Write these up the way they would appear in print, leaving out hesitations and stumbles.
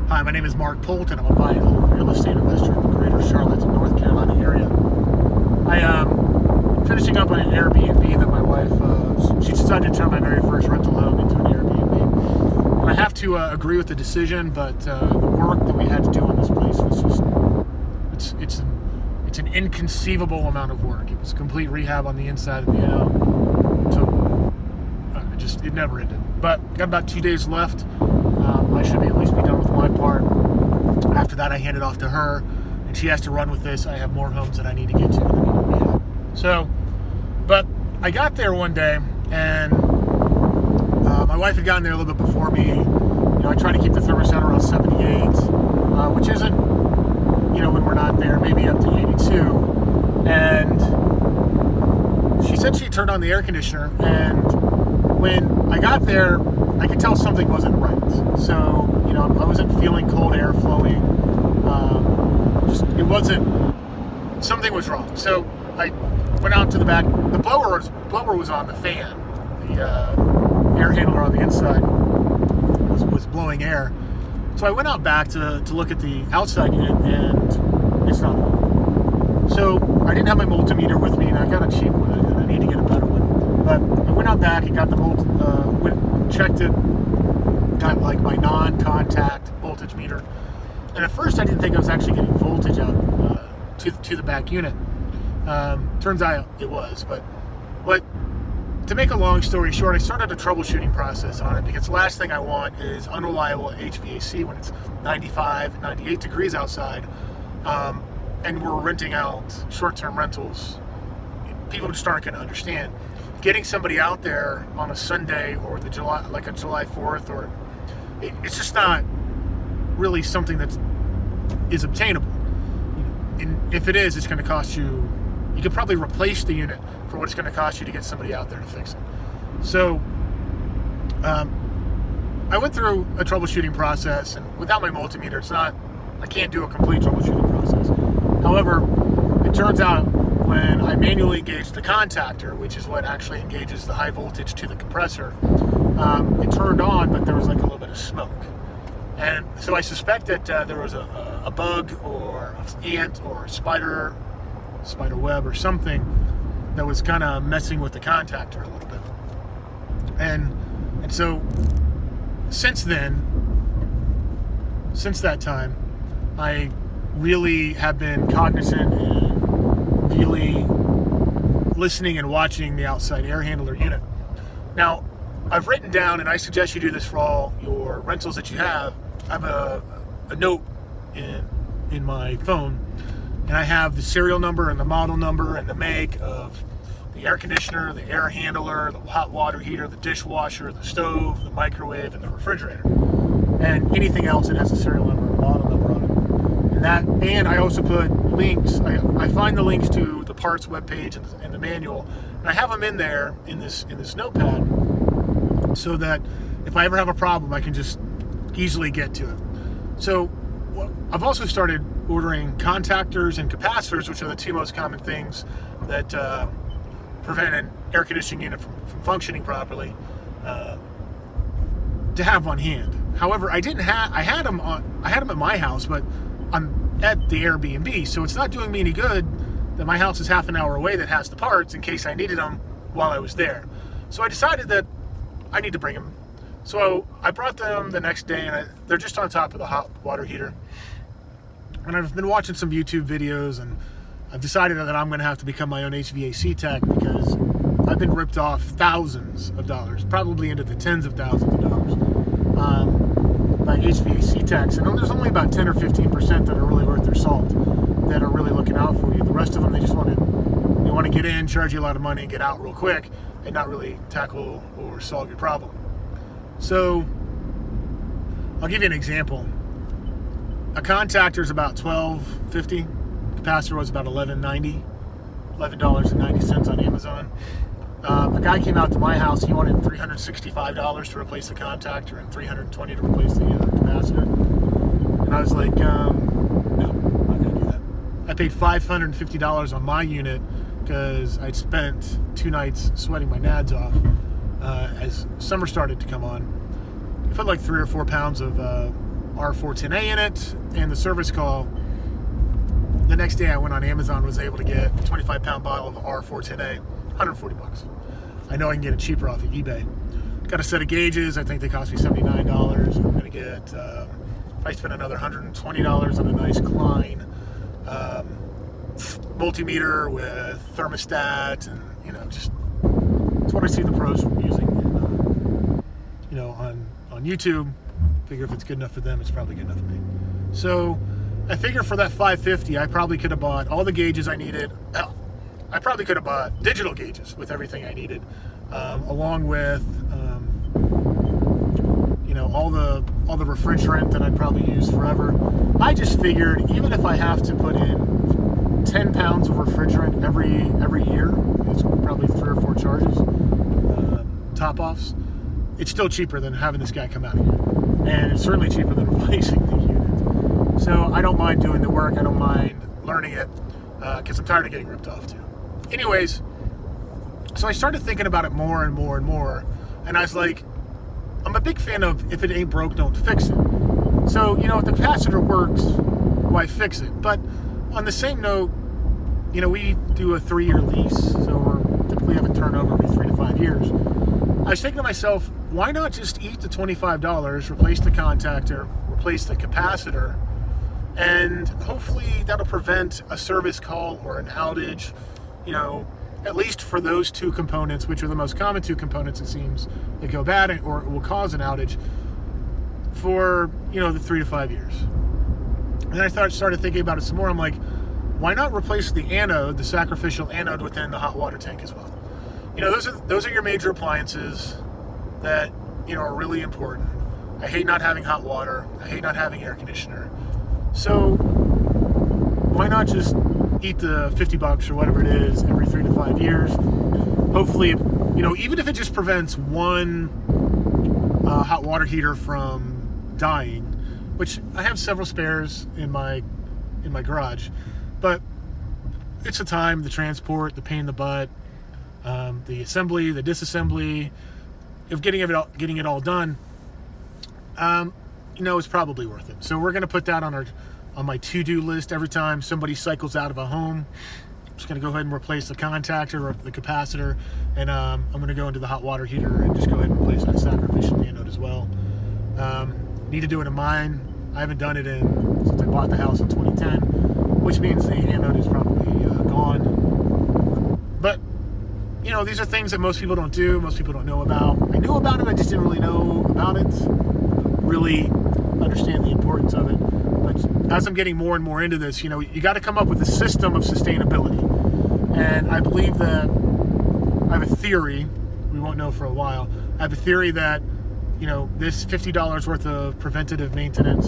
Hi, my name is Mark Polton. I'm a buy and hold real estate investor in the greater Charlotte, North Carolina area. I am finishing up on an Airbnb that my wife, she decided to turn my very first rental home into an Airbnb. And I have to agree with the decision, but the work that we had to do on this place was just, it's an inconceivable amount of work. It was complete rehab on the inside and the out. It never ended. But got about 2 days left. I should at least be done with my part. After that, I hand it off to her, and she has to run with this. I have more homes that I need to get to and I need to rehab. So, but I got there one day, and my wife had gotten there a little bit before me. I try to keep the thermostat around 78, which isn't, when we're not there, maybe up to 82. And she said she turned on the air conditioner, and when I got there, I could tell something wasn't right. So, I wasn't feeling cold air flowing. Something was wrong. So I went out to the back. The blower was on the fan. The air handler on the inside was blowing air. So I went out back to look at the outside unit, and it's not on. So I didn't have my multimeter with me, and I got a cheap one, and I need to get a better one. But I went out back and got the checked it, got like my non-contact voltage meter. And at first I didn't think I was actually getting voltage out to the back unit. Turns out it was. But to make a long story short, I started a troubleshooting process on it, because the last thing I want is unreliable HVAC when it's 95, 98 degrees outside, and we're renting out short-term rentals. People just aren't going to understand. Getting somebody out there on a Sunday or July 4th, or it's just not really something that is obtainable. And if it is, it's going to cost you. You could probably replace the unit for what it's going to cost you to get somebody out there to fix it. So I went through a troubleshooting process, and without my multimeter, I can't do a complete troubleshooting process. However, it turns out when I manually engaged the contactor, which is what actually engages the high voltage to the compressor, it turned on, but there was like a little bit of smoke. And so I suspect that there was a bug or an ant or a spider web or something that was kind of messing with the contactor a little bit. And so since that time, I really have been cognizant and really listening and watching the outside air handler unit. Now, I've written down, and I suggest you do this for all your rentals that you have. I have a note in my phone, and I have the serial number and the model number and the make of the air conditioner, the air handler, the hot water heater, the dishwasher, the stove, the microwave, and the refrigerator, and anything else that has a serial number and a model number on it. And I also put links. I find the links to the parts webpage and the manual, and I have them in there in this notepad, so that if I ever have a problem, I can just easily get to it. So I've also started ordering contactors and capacitors, which are the two most common things that prevent an air conditioning unit from functioning properly, to have on hand. However, I had them at my house, but I'm at the Airbnb, so it's not doing me any good that my house is half an hour away that has the parts in case I needed them while I was there. So I decided that I need to bring them. So I brought them the next day, and they're just on top of the hot water heater. And I've been watching some YouTube videos, and I've decided that I'm going to have to become my own HVAC tech, because I've been ripped off thousands of dollars, probably into the tens of thousands of dollars, by HVAC techs. And there's only about 10 or 15% that are really worth their salt, that are really looking out for you. The rest of them, they want to get in, charge you a lot of money, and get out real quick, and not really tackle or solve your problem. So I'll give you an example. A contactor is about $12.50. Capacitor was about $11.90 on Amazon. A guy came out to my house. He wanted $365 to replace the contactor and $320 to replace the capacitor. And I was like, no, I'm not going to do that. I paid $550 on my unit because I'd spent 2 nights sweating my nads off as summer started to come on. I put like 3 or 4 pounds of R410A in it, and the service call. The next day I went on Amazon, was able to get a 25-pound bottle of R410A, $140. I know I can get it cheaper off of eBay. Got a set of gauges. I think they cost me $79. I'm going to get, I spent another $120 on a nice Klein multimeter with thermostat, and just it's what I see the pros using on YouTube. Figure if it's good enough for them, it's probably good enough for me. So I figure for that $550, I probably could have bought all the gauges I needed. Hell, I probably could have bought digital gauges with everything I needed, along with all the refrigerant that I'd probably use forever. I just figured, even if I have to put in 10 pounds of refrigerant every year, it's probably 3 or 4 charges, top offs, it's still cheaper than having this guy come out here. And it's certainly cheaper than replacing the unit. So I don't mind doing the work. I don't mind learning it, because I'm tired of getting ripped off too. Anyways, so I started thinking about it more and more and more. And I was like, I'm a big fan of, if it ain't broke, don't fix it. So, if the capacitor works, why fix it? But on the same note, we do a 3-year lease, so we typically have a turnover every 3 to 5 years. I was thinking to myself, why not just eat the $25, replace the contactor, replace the capacitor, and hopefully that'll prevent a service call or an outage, at least for those 2 components, which are the most common 2 components, it seems, that go bad or will cause an outage for, the 3 to 5 years. And then I started thinking about it some more. I'm like, why not replace the anode, the sacrificial anode within the hot water tank as well? Those are your major appliances that, are really important. I hate not having hot water. I hate not having air conditioner. So why not just eat the $50 or whatever it is every 3 to 5 years? Hopefully, even if it just prevents one hot water heater from dying, which I have several spares in my garage, but it's the time, the transport, the pain in the butt, the assembly, the disassembly of getting it all done. It's probably worth it. So we're going to put that on my to-do list every time somebody cycles out of a home. I'm just going to go ahead and replace the contactor or the capacitor, and I'm going to go into the hot water heater and just go ahead and replace that sacrificial anode as well. Need to do it in mine. I haven't done it since I bought the house in 2010, which means the anode is probably gone. But these are things that most people don't do, most people don't know about. I knew about it, I just didn't really know about it, really understand the importance of it. But as I'm getting more and more into this, you got to come up with a system of sustainability. And I believe that, I have a theory, we won't know for a while, I have a theory that, this $50 worth of preventative maintenance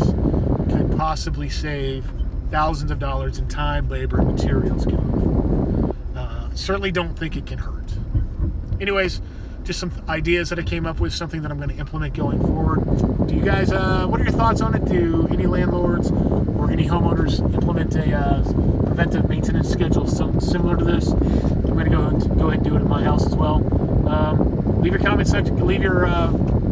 could possibly save thousands of dollars in time, labor, and materials going forward. Certainly don't think it can hurt. Anyways, just some ideas that I came up with, something that I'm going to implement going forward. Do you guys, what are your thoughts on it? Do any landlords or any homeowners implement a preventive maintenance schedule similar to this? I'm going to go ahead and do it at my house as well. Leave your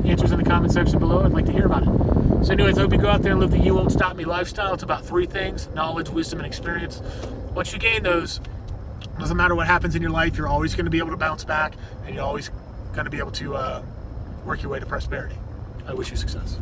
answers in the comment section below. I'd like to hear about it. So anyways, I hope you go out there and live the You Won't Stop Me lifestyle. It's about 3 things: knowledge, wisdom, and experience. Once you gain those, doesn't matter what happens in your life, you're always going to be able to bounce back, and you're always going to be able to work your way to prosperity. I wish you success.